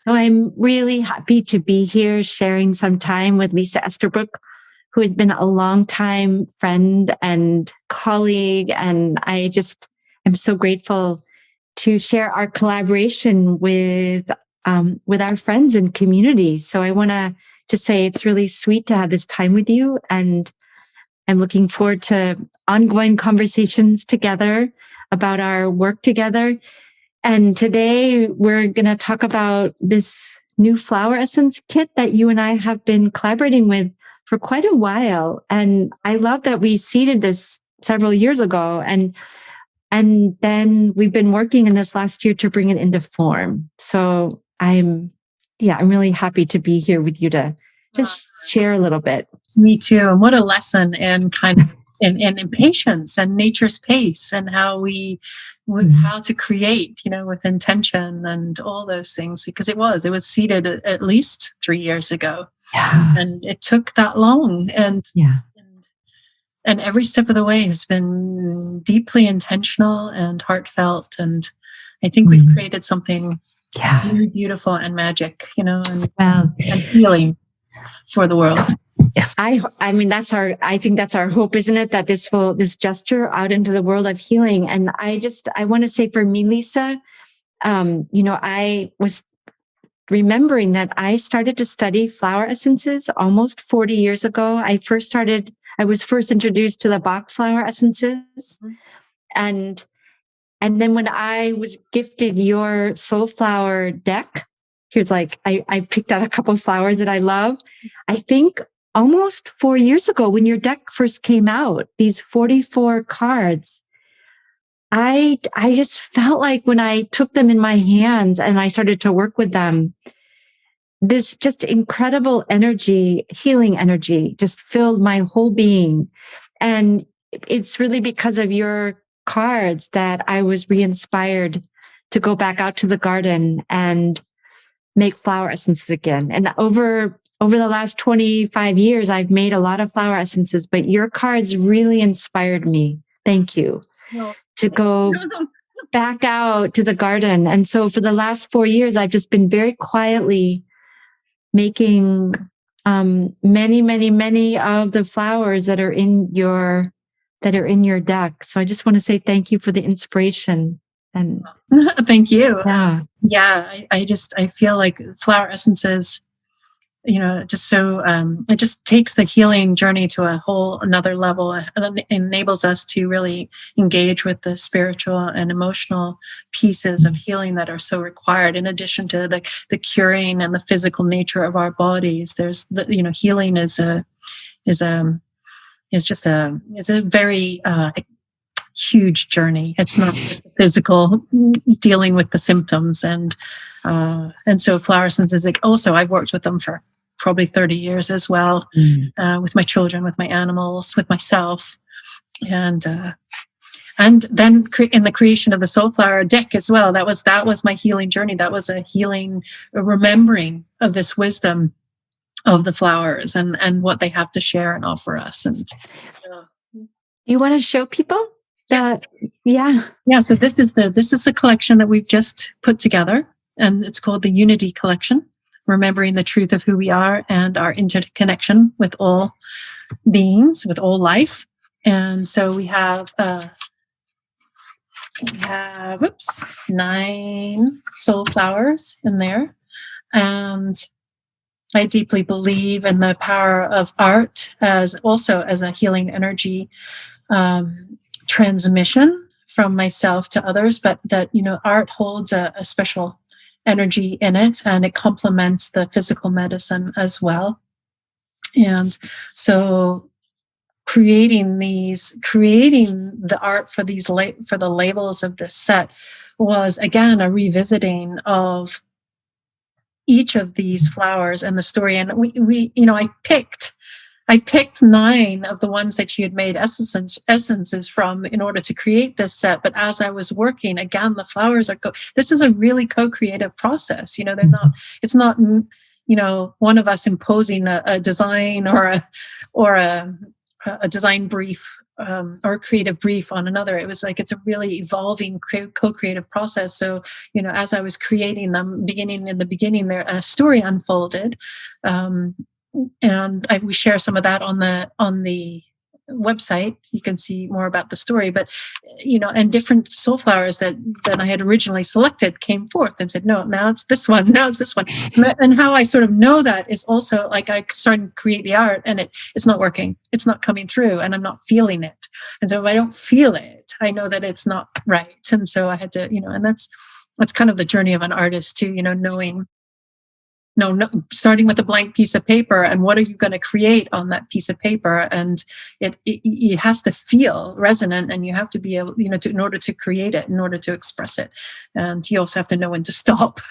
So I'm really happy to be here sharing some time with Lisa Estabrook, who has been a longtime friend and colleague. And I just am so grateful to share our collaboration with our friends and community. So I want to just say it's really sweet to have this time with you. And I'm looking forward to ongoing conversations together about our work together. And today we're going to talk about this new flower essence kit that you and I have been collaborating with for quite a while. And I love that we seeded this several years ago. And then we've been working in this last year to bring it into form. So I'm really happy to be here with you to just share a little bit. Me too. And what a lesson in kind of in patience and nature's pace, and how how to create, with intention and all those things, because it was seeded at least 3 years ago. Yeah. And it took that long. And every step of the way has been deeply intentional and heartfelt. And I think we've created something really beautiful and magic, and healing for the world. I think that's our hope, isn't it? That this gesture out into the world of healing. And I want to say, for me, Lisa, I was remembering that I started to study flower essences almost 40 years ago. I was first introduced to the Bach flower essences. And then when I was gifted your Soulflower deck, here's I picked out a couple of flowers that I love. I think almost 4 years ago, when your deck first came out, these 44 cards, I just felt like when I took them in my hands and I started to work with them, this just incredible energy, healing energy, just filled my whole being. And it's really because of your cards that I was re-inspired to go back out to the garden and make flower essences again. And over the last 25 years, I've made a lot of flower essences, but your cards really inspired me. Thank you. To go back out to the garden. And so for the last 4 years, I've just been very quietly making many, many, many of the flowers that are in your deck. So I just want to say thank you for the inspiration. And thank you. Yeah. I feel like flower essences, it just takes the healing journey to a whole another level, and enables us to really engage with the spiritual and emotional pieces of healing that are so required. In addition to the curing and the physical nature of our bodies, there's healing is a very huge journey. It's not just physical dealing with the symptoms, and so flower essences, also I've worked with them for probably 30 years as well, with my children, with my animals, with myself, and then in the creation of the Soulflower deck as well. That was my healing journey. That was a remembering of this wisdom of the flowers and what they have to share and offer us. And you want to show people that? Yeah. So this is the collection that we've just put together, and it's called the Unity Collection. Remembering the truth of who we are and our interconnection with all beings, with all life. And so we have 9 soul flowers in there. And I deeply believe in the power of art as a healing energy transmission from myself to others, but that, art holds a special energy in it, and it complements the physical medicine as well. And so creating the art for for the labels of this set was, again, a revisiting of each of these flowers and the story. And I picked 9 of the ones that you had made essences from in order to create this set. But as I was working, again, the flowers this is a really co-creative process. It's not, one of us imposing a design or a design brief or creative brief on another. It was like, it's a really evolving co-creative process. So, as I was creating them, in the beginning, there a story unfolded, and we share some of that on the website. You can see more about the story, but and different soul flowers that I had originally selected came forth and said, no, now it's this one, now it's this one. And how I sort of know that is also like, I started to create the art and it's not working, it's not coming through, and I'm not feeling it. And so if I don't feel it, I know that it's not right. And so I had to, and that's kind of the journey of an artist too, knowing, no, starting with a blank piece of paper, and what are you going to create on that piece of paper? And it has to feel resonant, and you have to be able, in order to create it, in order to express it. And you also have to know when to stop.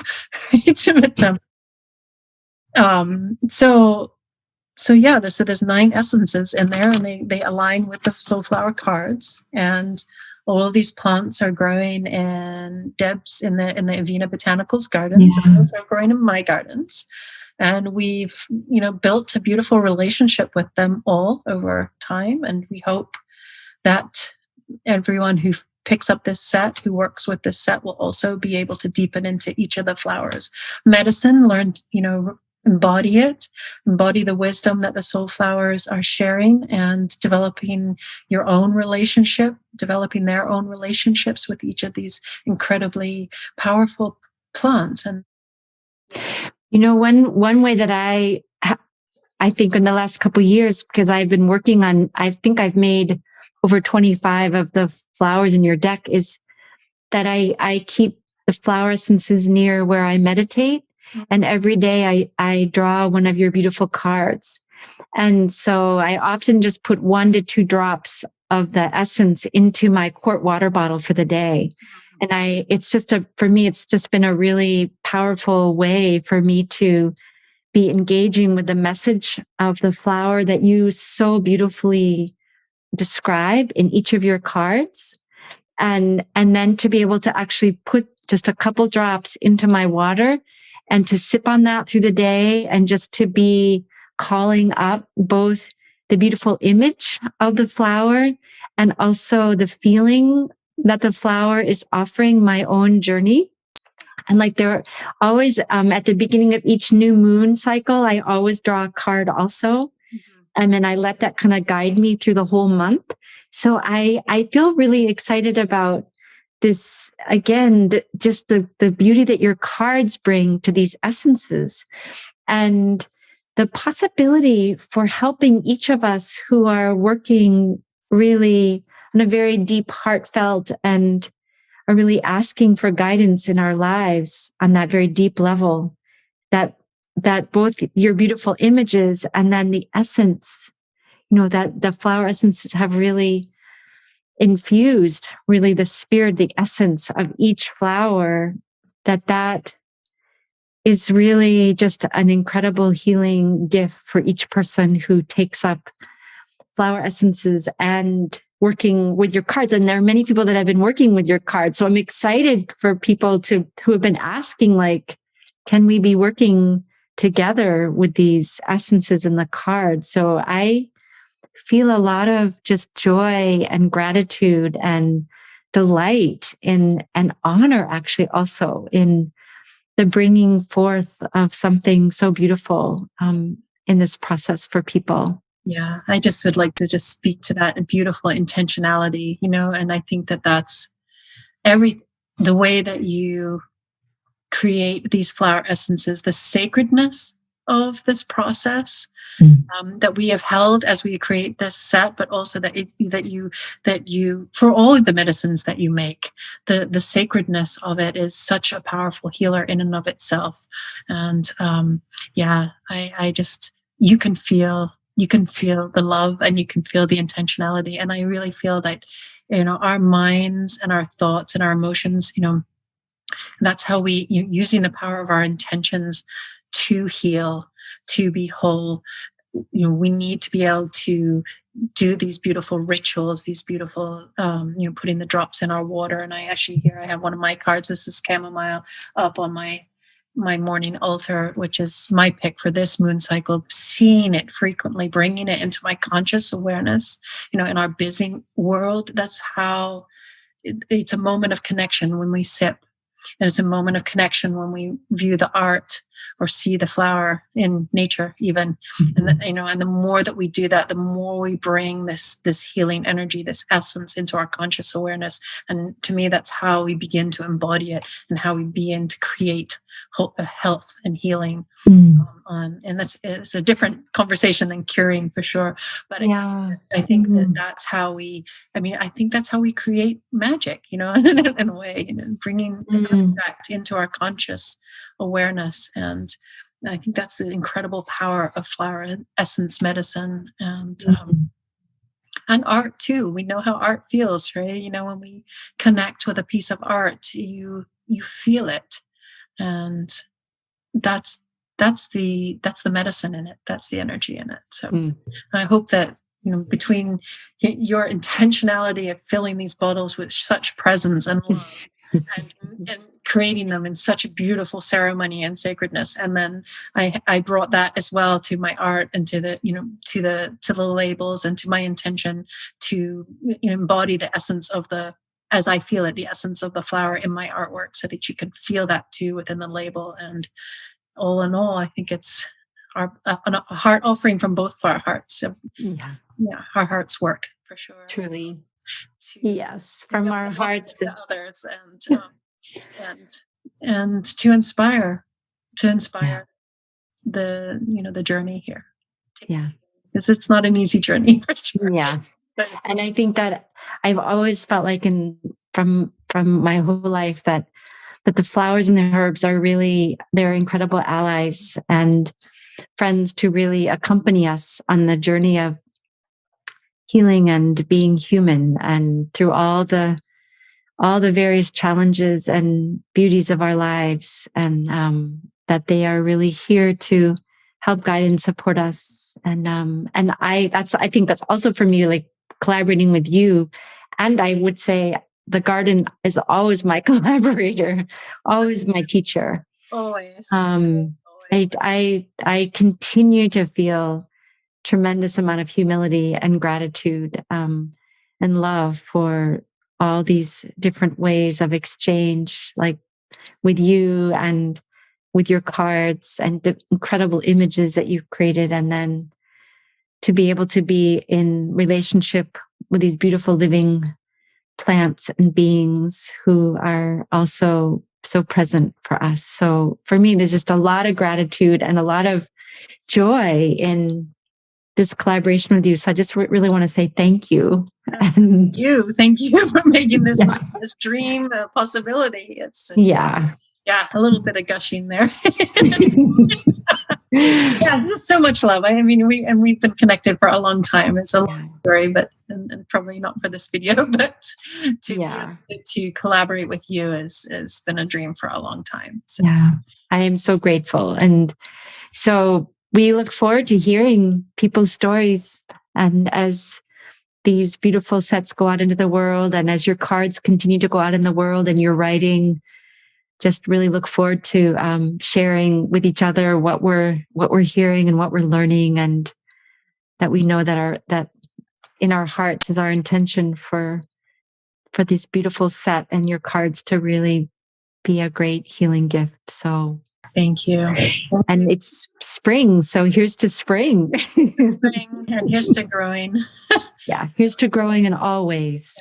So yeah, there's 9 essences in there, and they align with the Soulflower cards. And all of these plants are growing in Deb's in the Avena Botanicals gardens, and those are growing in my gardens. And we've, built a beautiful relationship with them all over time. And we hope that everyone who picks up this set, who works with this set, will also be able to deepen into each of the flowers. Medicine, learn, embody the wisdom that the soul flowers are sharing, and developing your own relationship, developing their own relationships with each of these incredibly powerful plants. And one way that I think in the last couple of years, because I've been working on, I think I've made over 25 of the flowers in your deck, is that I keep the flower essences near where I meditate. And every day I draw one of your beautiful cards. And so I often just put 1 to 2 drops of the essence into my quart water bottle for the day. And for me, it's just been a really powerful way for me to be engaging with the message of the flower that you so beautifully describe in each of your cards. And then to be able to actually put just a couple drops into my water and to sip on that through the day, and just to be calling up both the beautiful image of the flower and also the feeling that the flower is offering my own journey. And like they're always, at the beginning of each new moon cycle, I always draw a card also. And I let that kind of guide me through the whole month. So I feel really excited about this, again, just the beauty that your cards bring to these essences, and the possibility for helping each of us who are working really on a very deep, heartfelt, and are really asking for guidance in our lives on that very deep level, that both your beautiful images and then the essence, that the flower essences have really infused really the spirit, the essence of each flower, that is really just an incredible healing gift for each person who takes up flower essences and working with your cards. And there are many people that have been working with your cards. So I'm excited for people who have been asking, like, can we be working together with these essences in the cards? So I feel a lot of just joy and gratitude and delight and honor, actually, also in the bringing forth of something so beautiful in this process for people. Yeah, I just would like to just speak to that beautiful intentionality, and I think that that's the way that you create these flower essences, the sacredness of this process that we have held as we create this set, but also that you for all of the medicines that you make, the sacredness of it is such a powerful healer in and of itself. And I just, you can feel the love, and you can feel the intentionality. And I really feel that, our minds and our thoughts and our emotions, that's how we, using the power of our intentions to heal, to be whole. We need to be able to do these beautiful rituals, these beautiful, putting the drops in our water. And I have one of my cards. This is chamomile up on my my morning altar, which is my pick for this moon cycle, seeing it frequently, bringing it into my conscious awareness, in our busy world. That's how it's a moment of connection when we sip. And it's a moment of connection when we view the art or see the flower in nature, even. And and the more that we do that, the more we bring this healing energy, this essence into our conscious awareness. And to me, that's how we begin to embody it and how we begin to create health and healing. And it's a different conversation than curing, for sure. But I think that's how we. I think that's how we create magic, in a way, bringing the abstract into our conscious awareness. And I think that's the incredible power of flower essence medicine and art too. We know how art feels, right? When we connect with a piece of art, you feel it, and that's the medicine in it. That's the energy in it. So I hope that between your intentionality of filling these bottles with such presence and love and creating them in such a beautiful ceremony and sacredness, and then I brought that as well to my art and to the to the labels and to my intention to embody the essence of as I feel it, the essence of the flower in my artwork, so that you can feel that too within the label. And all in all, I think it's a heart offering from both of our hearts. So, our hearts work, for sure. Truly. Yes, from our hearts to others, and to inspire the journey here. Because it's not an easy journey, for sure. Yeah. And I think that I've always felt like from my whole life that the flowers and the herbs they're incredible allies and friends to really accompany us on the journey of healing and being human, and through all the various challenges and beauties of our lives, and that they are really here to help guide and support us. And I think that's also for me, like collaborating with you. And I would say the garden is always my collaborator, always my teacher. Always. I continue to feel tremendous amount of humility and gratitude and love for all these different ways of exchange, like with you and with your cards and the incredible images that you've created. And then to be able to be in relationship with these beautiful living plants and beings who are also so present for us. So for me, there's just a lot of gratitude and a lot of joy in this collaboration with you. So I just really want to say thank you. Thank you for making this dream a possibility. It's a little bit of gushing there. Just so much love. We've been connected for a long time. It's a long story, but and probably not for this video, but to collaborate with you has been a dream for a long time. So I am so grateful. And so we look forward to hearing people's stories, and as these beautiful sets go out into the world, and as your cards continue to go out in the world and your writing, just really look forward to sharing with each other what we're hearing and what we're learning, and that we know that in our hearts is our intention for this beautiful set and your cards to really be a great healing gift. So thank you. And it's spring, so here's to spring. Spring, and here's to growing. Here's to growing in all ways.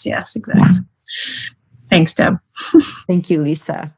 Yes, exactly. Thanks, Deb. Thank you, Lisa.